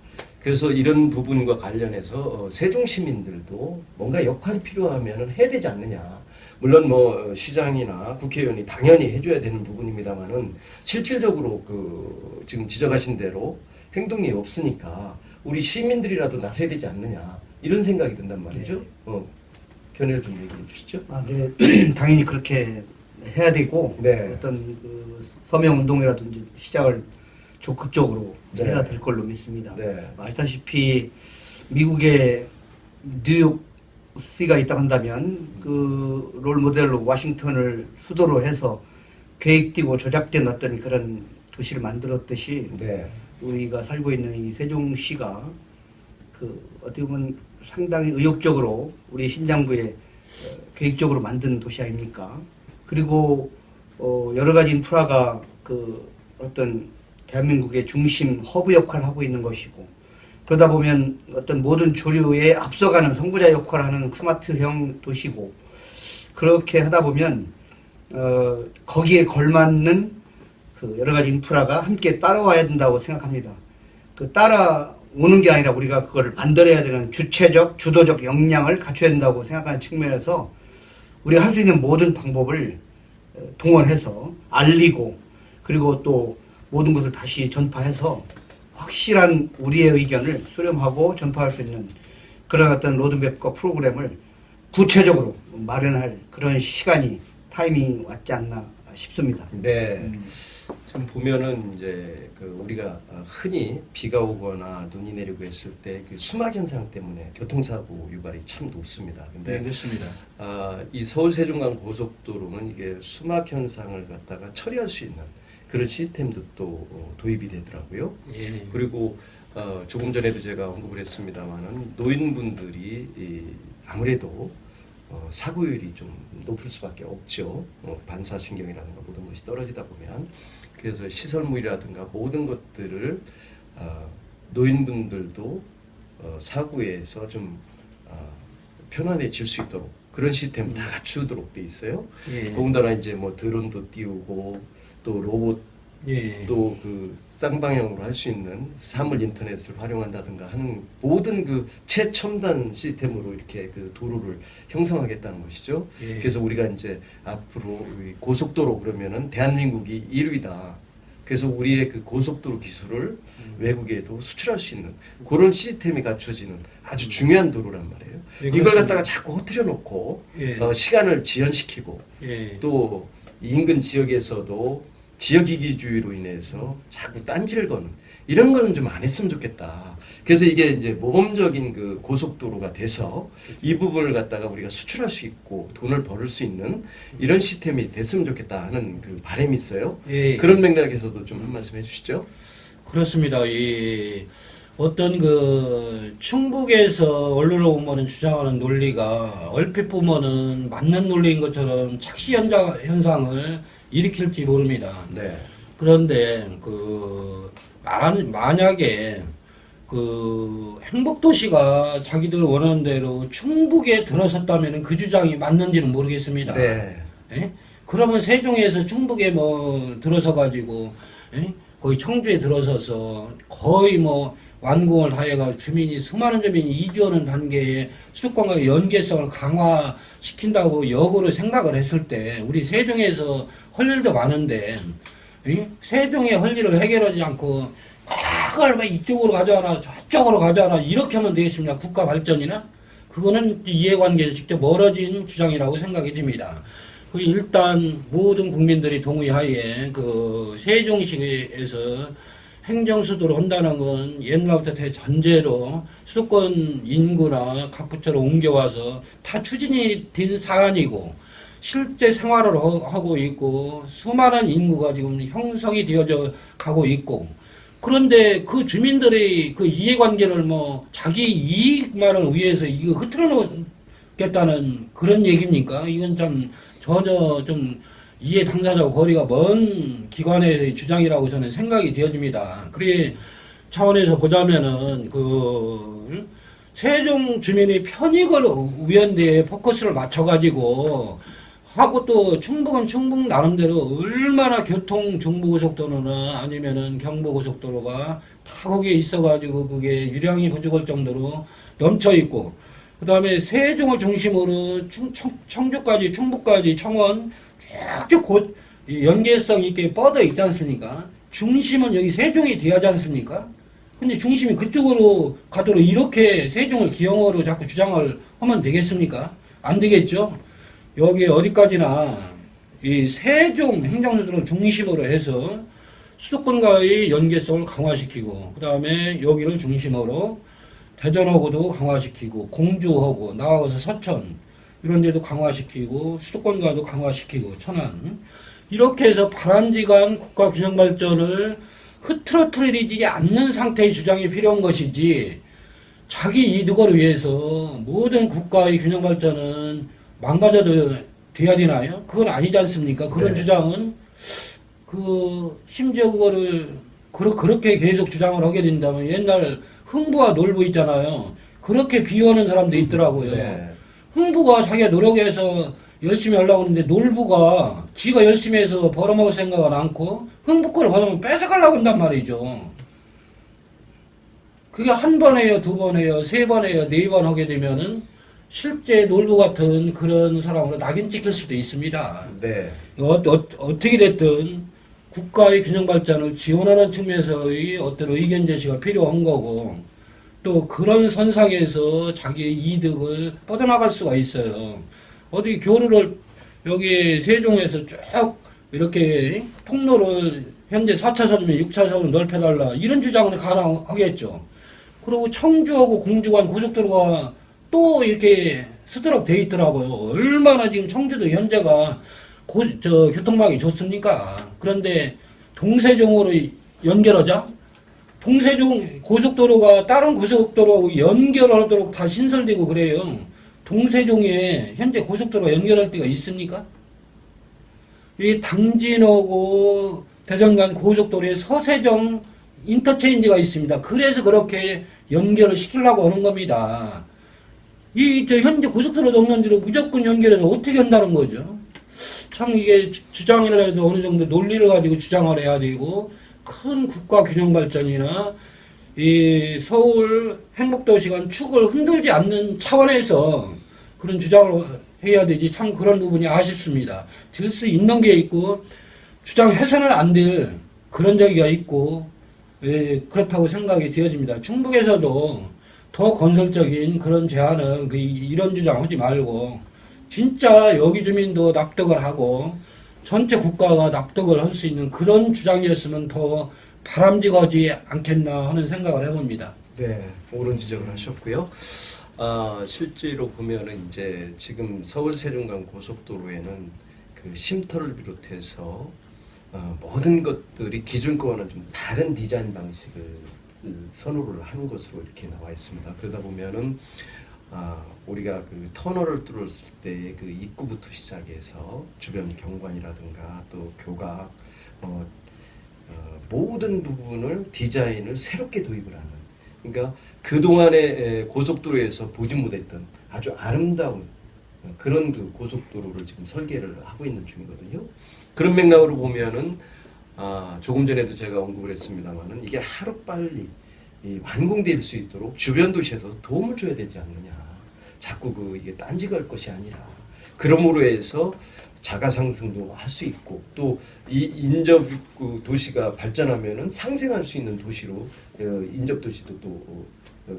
그래서 이런 부분과 관련해서 세종 시민들도 뭔가 역할이 필요하면 해야 되지 않느냐. 물론 뭐 시장이나 국회의원이 당연히 해줘야 되는 부분입니다만은 실질적으로 그 지금 지적하신 대로 행동이 없으니까 우리 시민들이라도 나서야 되지 않느냐 이런 생각이 든단 말이죠. 견해를 좀 얘기해 주시죠. 아, 네. 당연히 그렇게 해야 되고 네. 어떤 그 서명 운동이라든지 시작을 적극적으로 네. 해야 될 걸로 믿습니다. 네. 아시다시피 미국의 뉴욕시가 있다고 한다면 그 롤 모델로 워싱턴을 수도로 해서 계획되고 조작된 어떤 그런 도시를 만들었듯이 네. 우리가 살고 있는 이 세종시가 그 어떻게 보면 상당히 의욕적으로 우리 심장부에 계획적으로 만든 도시 아닙니까? 그리고 여러 가지 인프라가 그 어떤 대한민국의 중심 허브 역할을 하고 있는 것이고 그러다 보면 어떤 모든 조류에 앞서가는 선구자 역할을 하는 스마트형 도시고 그렇게 하다 보면 거기에 걸맞는 그 여러 가지 인프라가 함께 따라와야 된다고 생각합니다. 그 따라오는 게 아니라 우리가 그거를 만들어야 되는 주체적, 주도적 역량을 갖춰야 된다고 생각하는 측면에서 우리가 할 수 있는 모든 방법을 동원해서 알리고 그리고 또 모든 것을 다시 전파해서 확실한 우리의 의견을 수렴하고 전파할 수 있는 그런 어떤 로드맵과 프로그램을 구체적으로 마련할 그런 시간이 타이밍이 왔지 않나 싶습니다. 네. 지금 보면은 이제 그 우리가 흔히 비가 오거나 눈이 내리고 했을 때 그 수막 현상 때문에 교통사고 유발이 참 높습니다. 근데 그렇습니다. 이 서울 세종간 고속도로는 이게 수막 현상을 갖다가 처리할 수 있는 그런 시스템도 또 도입이 되더라고요. 예. 그리고 조금 전에도 제가 언급을 했습니다만은 노인분들이 아무래도 사고율이 좀 높을 수밖에 없죠. 반사신경이라든가 모든 것이 떨어지다 보면 그래서 시설물이라든가 모든 것들을 노인분들도 사고에서 좀 편안해질 수 있도록 그런 시스템 다 갖추도록 돼 있어요. 예. 더군다나 이제 뭐 드론도 띄우고 또 로봇 예. 또 그 쌍방향으로 할 수 있는 사물 인터넷을 활용한다든가 하는 모든 그 최첨단 시스템으로 이렇게 그 도로를 형성하겠다는 것이죠. 예. 그래서 우리가 이제 앞으로 이 고속도로 그러면은 대한민국이 1위다. 그래서 우리의 그 고속도로 기술을 외국에도 수출할 수 있는 그런 시스템이 갖춰지는 아주 중요한 도로란 말이에요. 예, 이걸 그렇습니다. 갖다가 자꾸 흐트려 놓고 예. 시간을 지연시키고 예. 또 인근 지역에서도 지역이기주의로 인해서 자꾸 딴지를 거는 이런 거는 좀 안 했으면 좋겠다. 그래서 이게 이제 모범적인 그 고속도로가 돼서 이 부분을 갖다가 우리가 수출할 수 있고 돈을 벌을 수 있는 이런 시스템이 됐으면 좋겠다 하는 그 바람이 있어요. 예. 그런 맥락에서도 좀 한 말씀 해주시죠. 그렇습니다. 이 어떤 그 충북에서 언론을 보면은 주장하는 논리가 얼핏 보면은 맞는 논리인 것처럼 착시 현상을 일으킬지 모릅니다. 네. 그런데 만약에 그 행복도시가 자기들 원하는 대로 충북에 들어섰다면 그 주장이 맞는지는 모르겠습니다. 네. 예? 그러면 세종에서 충북에 뭐 들어서 가지고 예? 거의 청주에 들어서서 거의 뭐 완공을 다 해가 수많은 주민이 이주하는 단계에 수도권과의 연계성을 강화시킨다고 역으로 생각을 했을 때 우리 세종에서 할 일도 많은데 예? 세종의 할 일을 해결하지 않고 그걸 왜 이쪽으로 가져와라 저쪽으로 가져와라 이렇게 하면 되겠습니까? 국가 발전이나? 그거는 이해관계에서 직접 멀어진 주장이라고 생각이 듭니다. 그리고 일단 모든 국민들이 동의하에 그 세종시에서 행정수도로 한다는 건 옛날부터 대전제로 수도권 인구나 각 부처로 옮겨와서 다 추진이 된 사안이고 실제 생활을 하고 있고 수많은 인구가 지금 형성이 되어져 가고 있고 그런데 그 주민들의 그 이해관계를 뭐 자기 이익만을 위해서 이거 흐트러 놓겠다는 그런 얘기입니까? 이건 참 전혀 좀 이해 당사자와 거리가 먼 기관의 주장이라고 저는 생각이 되어집니다. 그래 차원에서 보자면은 그 세종 주민의 편익을 위한 데에 포커스를 맞춰가지고 하고 또 충북은 충북 나름대로 얼마나 교통 중부고속도로나 아니면은 경부고속도로가 다 거기에 있어가지고 그게 유량이 부족할 정도로 넘쳐 있고, 그 다음에 세종을 중심으로 청주까지, 충북까지, 청원 쭉쭉 이 연계성 있게 뻗어 있지 않습니까? 중심은 여기 세종이 돼야지 않습니까? 근데 중심이 그쪽으로 가도록 이렇게 세종을 기형으로 자꾸 주장을 하면 되겠습니까? 안 되겠죠? 여기 어디까지나 이 세종 행정수도를 중심으로 해서 수도권과의 연계성을 강화시키고, 그 다음에 여기를 중심으로 대전하고도 강화시키고, 공주하고 나아가서 서천 이런 데도 강화시키고, 수도권과도 강화시키고, 천안 이렇게 해서 바람직한 국가균형발전을 흐트러뜨리지 않는 상태의 주장이 필요한 것이지, 자기 이득을 위해서 모든 국가의 균형발전은 망가져도 돼야 되나요? 그건 아니지 않습니까? 그런 네. 주장은 심지어 그거를 그렇게 계속 주장을 하게 된다면 옛날 흥부와 놀부 있잖아요. 그렇게 비유하는 사람도 있더라고요. 네. 흥부가 자기가 노력해서 열심히 하려고 하는데 놀부가 지가 열심히 해서 벌어먹을 생각은 않고 흥부 거를 받으면 뺏어가려고 한단 말이죠. 그게 한 번 해요, 두 번 해요, 세 번 해요, 네 번 하게 되면은 실제 놀부 같은 그런 사람으로 낙인 찍힐 수도 있습니다. 네. 어떻게 됐든 국가의 균형 발전을 지원하는 측면에서의 어떤 의견 제시가 필요한 거고, 또 그런 선상에서 자기의 이득을 뻗어나갈 수가 있어요. 어디 교류를 여기 세종에서 쭉 이렇게 통로를 현재 4차선이면 6차선으로 넓혀달라 이런 주장은 가능하겠죠. 그리고 청주하고 공주 간 고속도로가 또 이렇게 쓰도록 돼 있더라고요. 얼마나 지금 청주도 현재가 교통망이 좋습니까? 그런데 동세종으로 연결하자? 동세종 고속도로가 다른 고속도로하고 연결하도록 다 신설되고 그래요. 동세종에 현재 고속도로가 연결할 데가 있습니까? 이 당진하고 대전 간 고속도로에 서세정 인터체인지가 있습니다. 그래서 그렇게 연결을 시키려고 하는 겁니다. 현재 고속도로도 없는 데로 무조건 연결해서 어떻게 한다는 거죠? 참 이게 주장이라 해도 어느 정도 논리를 가지고 주장을 해야 되고, 큰 국가 균형 발전이나 이 서울 행복도시간 축을 흔들지 않는 차원에서 그런 주장을 해야 되지, 참 그런 부분이 아쉽습니다. 들 수 있는 게 있고 주장해서는 안 될 그런 적이 있고, 그렇다고 생각이 되어집니다. 충북에서도 더 건설적인 그런 제안은 이런 주장하지 말고 진짜 여기 주민도 납득을 하고 전체 국가가 납득을 할 수 있는 그런 주장이었으면 더 바람직하지 않겠나 하는 생각을 해봅니다. 네, 옳은 지적을 하셨고요. 실제로 보면은 이제 지금 서울 세종간 고속도로에는 그 쉼터를 비롯해서 모든 것들이 기존과는 좀 다른 디자인 방식을 선호를 한 것으로 이렇게 나와 있습니다. 그러다 보면은 우리가 그 터널을 뚫었을 때 그 입구부터 시작해서 주변 경관이라든가 또 교각 모든 부분을 디자인을 새롭게 도입을 하는, 그러니까 그동안의 고속도로에서 보지 못했던 아주 아름다운 그런 그 고속도로를 지금 설계를 하고 있는 중이거든요. 그런 맥락으로 보면은 조금 전에도 제가 언급을 했습니다만은 이게 하루빨리 완공될 수 있도록 주변 도시에서 도움을 줘야 되지 않느냐. 자꾸 이게 딴지갈 것이 아니라, 그러므로 해서 자가 상승도 할 수 있고, 또 이 인접 도시가 발전하면은 상생할 수 있는 도시로 인접 도시도 또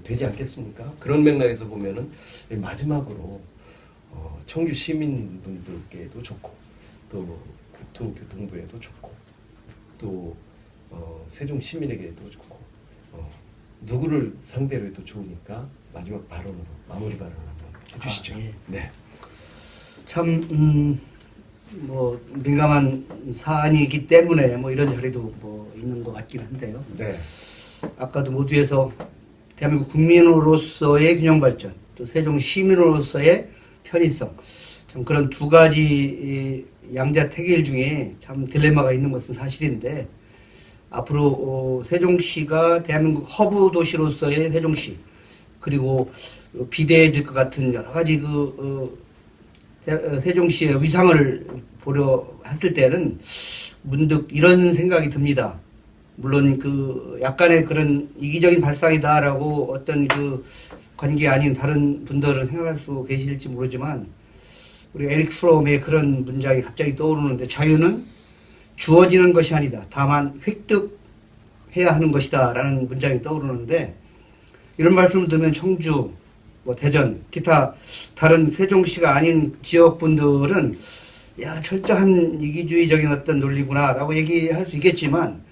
되지 않겠습니까? 그런 맥락에서 보면은 마지막으로 청주 시민분들께도 좋고, 또 국토교통부에도 좋고, 또 세종 시민에게도 좋고, 누구를 상대로 해도 좋으니까 마지막 발언으로 마무리 발언 한번 해주시죠. 예. 네. 참 민감한 사안이기 때문에 이런 자리도 있는 것 같긴 한데요. 네. 아까도 모두에서 대한민국 국민으로서의 균형 발전, 또 세종 시민으로서의 편의성, 참 그런 두 가지 양자택일 중에 참 딜레마가 있는 것은 사실인데, 앞으로 세종시가 대한민국 허브 도시로서의 세종시, 그리고 비대해질 것 같은 여러 가지 세종시의 위상을 보려 했을 때는 문득 이런 생각이 듭니다. 물론 그 약간의 그런 이기적인 발상이다라고 어떤 그 관계 아닌 다른 분들은 생각할 수 계실지 모르지만 우리 에릭 프롬의 그런 문장이 갑자기 떠오르는데 자유는 주어지는 것이 아니다. 다만 획득해야 하는 것이다 라는 문장이 떠오르는데 이런 말씀을 들으면 청주, 뭐 대전, 기타 다른 세종시가 아닌 지역분들은 야 철저한 이기주의적인 어떤 논리구나 라고 얘기할 수 있겠지만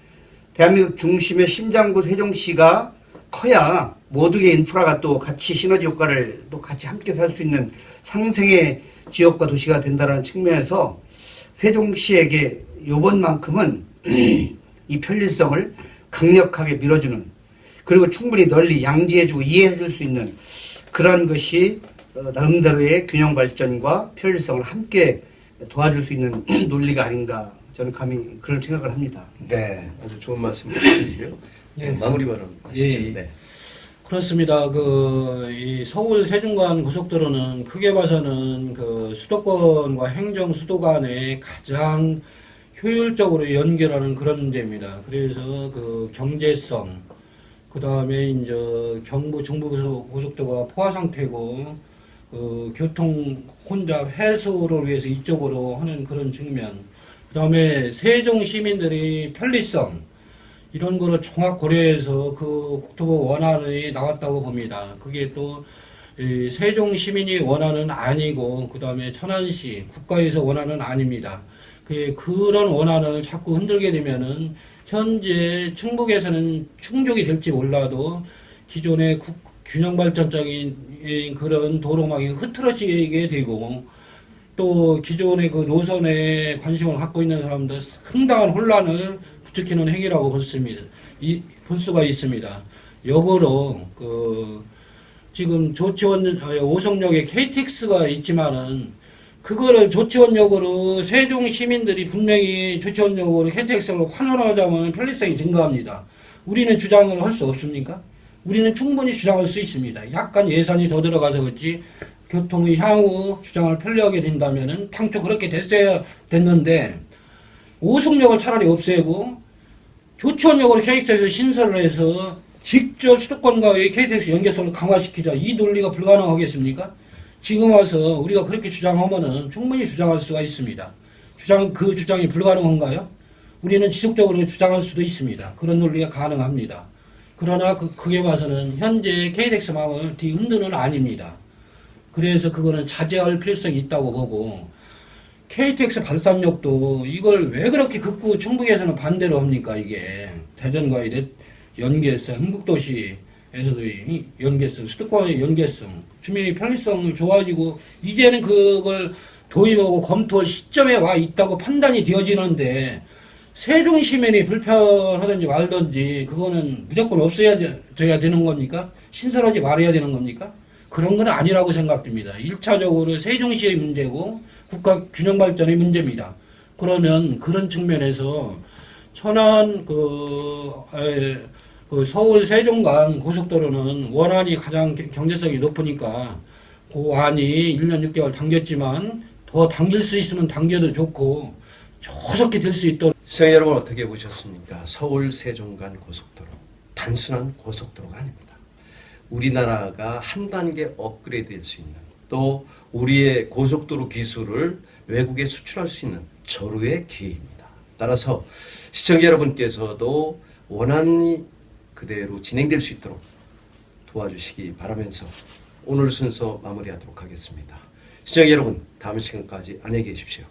대한민국 중심의 심장부 세종시가 커야 모두의 인프라가 또 같이 시너지 효과를 또 같이 함께 살 수 있는 상생의 지역과 도시가 된다는 측면에서 세종시에게 요번만큼은 이 편리성을 강력하게 밀어주는 그리고 충분히 널리 양지해주고 이해해줄 수 있는 그런 것이 나름대로의 균형 발전과 편리성을 함께 도와줄 수 있는 논리가 아닌가 저는 감히 그런 생각을 합니다. 네, 아주 좋은 말씀이시고요. 예. 마무리 발언 하시죠. 예. 네. 그렇습니다. 이 서울 세종간 고속도로는 크게 봐서는 그 수도권과 행정 수도 간에 가장 효율적으로 연결하는 그런 문제입니다. 그래서 그 경제성, 그 다음에 이제 경부 중부 고속도로가 포화 상태고 교통 혼잡 해소를 위해서 이쪽으로 하는 그런 측면, 그 다음에 세종 시민들이 편리성 이런 거를 종합 고려해서 그 국토부 원안이 나왔다고 봅니다. 그게 또 세종 시민이 원안은 아니고 그 다음에 천안시 국가에서 원안은 아닙니다. 그런 원안을 자꾸 흔들게 되면은 현재 충북에서는 충족이 될지 몰라도 기존의 균형 발전적인 그런 도로망이 흐트러지게 되고 또 기존의 그 노선에 관심을 갖고 있는 사람들 상당한 혼란을 부추기는 행위라고 볼 수가 있습니다. 역으로 지금 조치원 오송역에 KTX가 있지만은 그거를 조치원역으로 세종 시민들이 분명히 조치원역으로 KTX를 환원하자면 편리성이 증가합니다. 우리는 주장을 할 수 없습니까? 우리는 충분히 주장할 수 있습니다. 약간 예산이 더 들어가서 그렇지 교통의 향후 주장을 편리하게 된다면은 당초 그렇게 됐어야 됐는데 오송역을 차라리 없애고 조치원역으로 KTX에서 신설을 해서 직접 수도권과의 KTX 연계성을 강화시키자 이 논리가 불가능하겠습니까? 지금 와서 우리가 그렇게 주장하면은 충분히 주장할 수가 있습니다. 그 주장이 불가능한가요? 우리는 지속적으로 주장할 수도 있습니다. 그런 논리가 가능합니다. 그러나 그게 봐서는 현재 KTX 망을 뒤흔드는 아닙니다. 그래서 그거는 자제할 필요성이 있다고 보고 KTX 발산역도 이걸 왜 그렇게 극구 충북에서는 반대로 합니까? 이게 대전과의 연계성, 흥북도시에서도 연계성, 수도권의 연계성, 주민의 편리성을 좋아지고 이제는 그걸 도입하고 검토할 시점에 와 있다고 판단이 되어지는데 세종 시민이 불편하든지 말든지 그거는 무조건 없어져야 되는 겁니까? 신설하지 말아야 되는 겁니까? 그런 건 아니라고 생각됩니다. 1차적으로 세종시의 문제고 국가 균형 발전의 문제입니다. 그러면 그런 측면에서 천안 서울 세종간 고속도로는 원안이 가장 경제성이 높으니까 그 안이 1년 6개월 당겼지만 더 당길 수 있으면 당겨도 좋고 조속히 될 수 있도록. 시청자 여러분 어떻게 보셨습니까? 서울 세종간 고속도로 단순한 고속도로가 아닙니다. 우리나라가 한 단계 업그레이드 될 수 있는 또 우리의 고속도로 기술을 외국에 수출할 수 있는 절호의 기회입니다. 따라서 시청자 여러분께서도 원안이 그대로 진행될 수 있도록 도와주시기 바라면서 오늘 순서 마무리하도록 하겠습니다. 시청자 여러분 다음 시간까지 안녕히 계십시오.